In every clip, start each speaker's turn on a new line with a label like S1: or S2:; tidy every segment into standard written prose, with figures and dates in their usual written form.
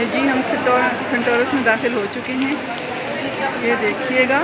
S1: ये जी हम सेंटोरस में दाखिल हो चुके हैं। ये देखिएगा,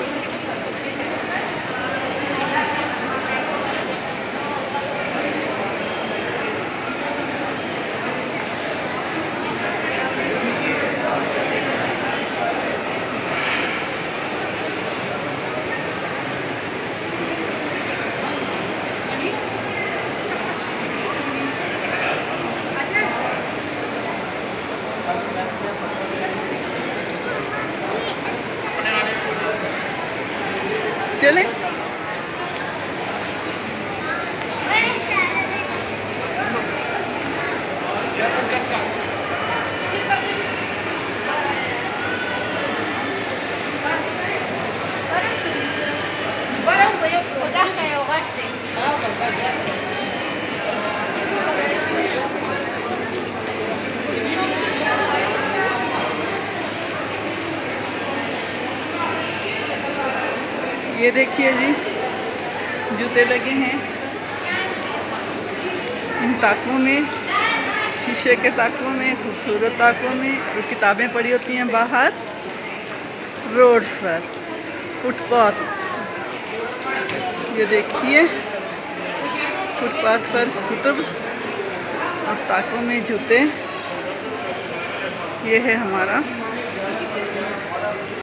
S1: चलें। ये देखिए जी, जूते लगे हैं इन ताकों में, शीशे के ताकों में, खूबसूरत ताकों में। और किताबें पड़ी होती हैं बाहर रोड्स पर, फुटपाथ। ये देखिए, फुटपाथ पर कुतुब और ताकों में जूते। ये है हमारा